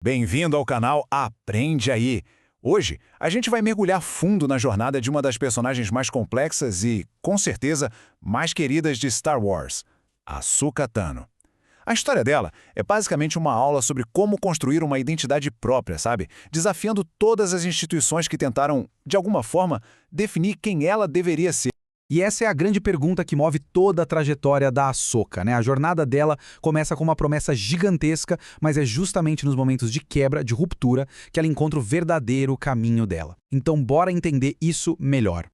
Bem-vindo ao canal Aprende Aí! Hoje, a gente vai mergulhar fundo na jornada de uma das personagens mais complexas e, com certeza, mais queridas de Star Wars, Ahsoka Tano. A história dela é basicamente uma aula sobre como construir uma identidade própria, sabe? Desafiando todas as instituições que tentaram, de alguma forma, definir quem ela deveria ser. E essa é a grande pergunta que move toda a trajetória da Ahsoka, né? A jornada dela começa com uma promessa gigantesca, mas é justamente nos momentos de quebra, de ruptura, que ela encontra o verdadeiro caminho dela. Então bora entender isso melhor.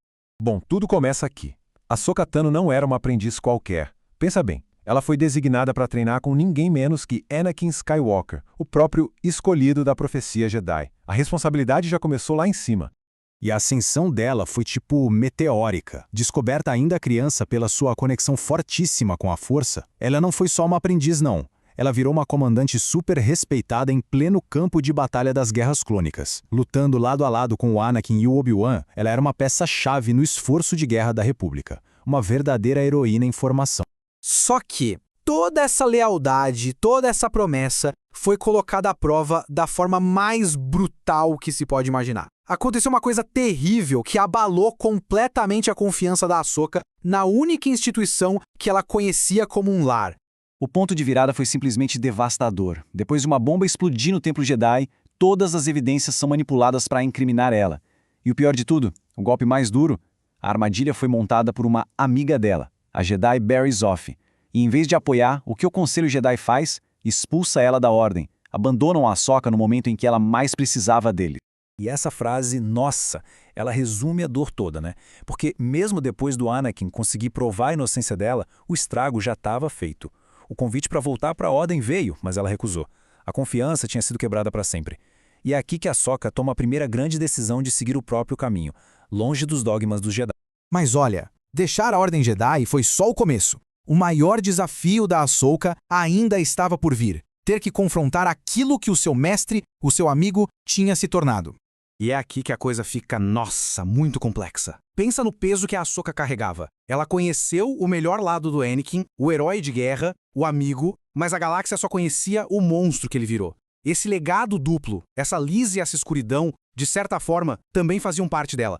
Bom, tudo começa aqui. Ahsoka Tano não era uma aprendiz qualquer. Pensa bem, ela foi designada para treinar com ninguém menos que Anakin Skywalker, o próprio escolhido da profecia Jedi. A responsabilidade já começou lá em cima. E a ascensão dela foi tipo meteórica. Descoberta ainda criança pela sua conexão fortíssima com a força, ela não foi só uma aprendiz não. Ela virou uma comandante super respeitada em pleno campo de batalha das Guerras Clônicas. Lutando lado a lado com o Anakin e o Obi-Wan, ela era uma peça-chave no esforço de guerra da República. Uma verdadeira heroína em formação. Só que toda essa lealdade, toda essa promessa foi colocada à prova da forma mais brutal que se pode imaginar. Aconteceu uma coisa terrível que abalou completamente a confiança da Ahsoka na única instituição que ela conhecia como um lar. O ponto de virada foi simplesmente devastador. Depois de uma bomba explodir no Templo Jedi, todas as evidências são manipuladas para incriminar ela. E o pior de tudo, o golpe mais duro, a armadilha foi montada por uma amiga dela, a Jedi Barry Zoff. E em vez de apoiar, o que o Conselho Jedi faz? Expulsa ela da Ordem. Abandonam a Ahsoka no momento em que ela mais precisava dele. E essa frase, nossa, ela resume a dor toda, né? Porque mesmo depois do Anakin conseguir provar a inocência dela, o estrago já estava feito. O convite para voltar para a Ordem veio, mas ela recusou. A confiança tinha sido quebrada para sempre. E é aqui que a Ahsoka toma a primeira grande decisão de seguir o próprio caminho, longe dos dogmas dos Jedi. Mas olha, deixar a Ordem Jedi foi só o começo. O maior desafio da Ahsoka ainda estava por vir. Ter que confrontar aquilo que o seu mestre, o seu amigo, tinha se tornado. E é aqui que a coisa fica, nossa, muito complexa. Pensa no peso que a Ahsoka carregava. Ela conheceu o melhor lado do Anakin, o herói de guerra, o amigo, mas a galáxia só conhecia o monstro que ele virou. Esse legado duplo, essa lise e essa escuridão, de certa forma, também faziam parte dela.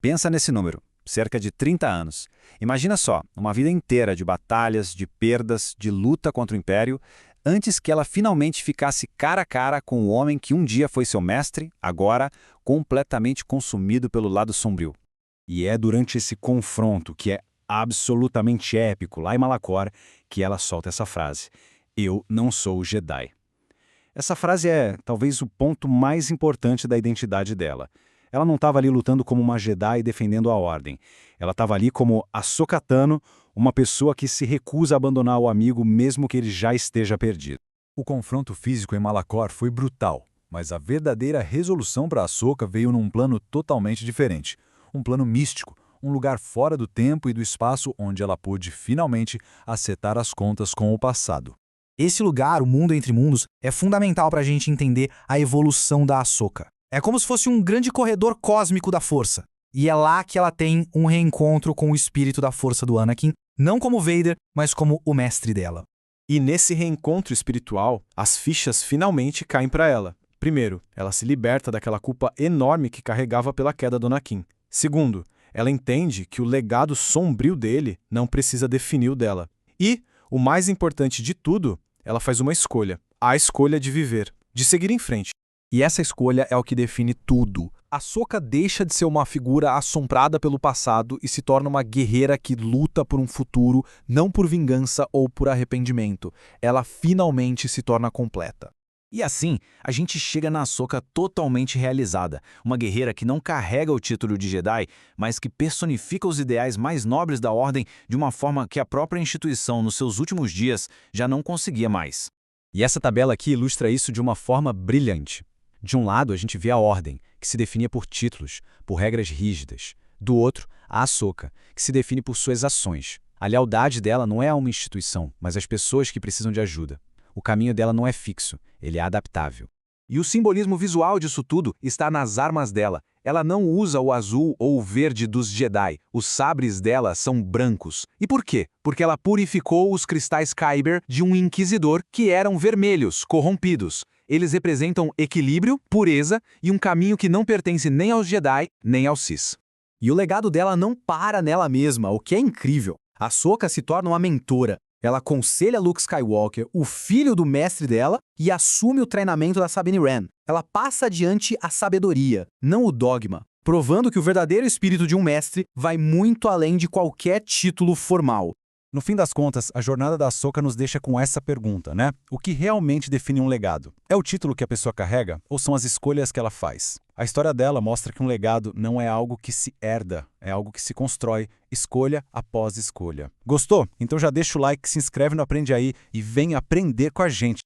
Pensa nesse número, cerca de 30 anos. Imagina só, uma vida inteira de batalhas, de perdas, de luta contra o Império, antes que ela finalmente ficasse cara a cara com o homem que um dia foi seu mestre, agora completamente consumido pelo lado sombrio. E é durante esse confronto, que é absolutamente épico lá em Malachor, que ela solta essa frase: "Eu não sou Jedi". Essa frase é talvez o ponto mais importante da identidade dela. Ela não estava ali lutando como uma Jedi defendendo a Ordem. Ela estava ali como Ahsoka Tano, uma pessoa que se recusa a abandonar o amigo mesmo que ele já esteja perdido. O confronto físico em Malachor foi brutal, mas a verdadeira resolução para Ahsoka veio num plano totalmente diferente. Um plano místico, um lugar fora do tempo e do espaço onde ela pôde finalmente acertar as contas com o passado. Esse lugar, o mundo entre mundos, é fundamental para a gente entender a evolução da Ahsoka. É como se fosse um grande corredor cósmico da força. E é lá que ela tem um reencontro com o espírito da força do Anakin, não como Vader, mas como o mestre dela. E nesse reencontro espiritual, as fichas finalmente caem para ela. Primeiro, ela se liberta daquela culpa enorme que carregava pela queda do Anakin. Segundo, ela entende que o legado sombrio dele não precisa definir o dela. E, o mais importante de tudo, ela faz uma escolha. A escolha de viver, de seguir em frente. E essa escolha é o que define tudo. Ahsoka deixa de ser uma figura assombrada pelo passado e se torna uma guerreira que luta por um futuro, não por vingança ou por arrependimento. Ela finalmente se torna completa. E assim, a gente chega na Ahsoka totalmente realizada, uma guerreira que não carrega o título de Jedi, mas que personifica os ideais mais nobres da Ordem de uma forma que a própria instituição, nos seus últimos dias, já não conseguia mais. E essa tabela aqui ilustra isso de uma forma brilhante. De um lado, a gente vê a Ordem, que se definia por títulos, por regras rígidas. Do outro, a Ahsoka, que se define por suas ações. A lealdade dela não é a uma instituição, mas às pessoas que precisam de ajuda. O caminho dela não é fixo, ele é adaptável. E o simbolismo visual disso tudo está nas armas dela. Ela não usa o azul ou o verde dos Jedi. Os sabres dela são brancos. E por quê? Porque ela purificou os cristais Kyber de um inquisidor que eram vermelhos, corrompidos. Eles representam equilíbrio, pureza e um caminho que não pertence nem aos Jedi, nem aos Sith. E o legado dela não para nela mesma, o que é incrível. Ahsoka se torna uma mentora. Ela aconselha Luke Skywalker, o filho do mestre dela, e assume o treinamento da Sabine Wren. Ela passa adiante a sabedoria, não o dogma, provando que o verdadeiro espírito de um mestre vai muito além de qualquer título formal. No fim das contas, a jornada da Ahsoka nos deixa com essa pergunta, né? O que realmente define um legado? É o título que a pessoa carrega ou são as escolhas que ela faz? A história dela mostra que um legado não é algo que se herda, é algo que se constrói, escolha após escolha. Gostou? Então já deixa o like, se inscreve no Aprende Aí e vem aprender com a gente.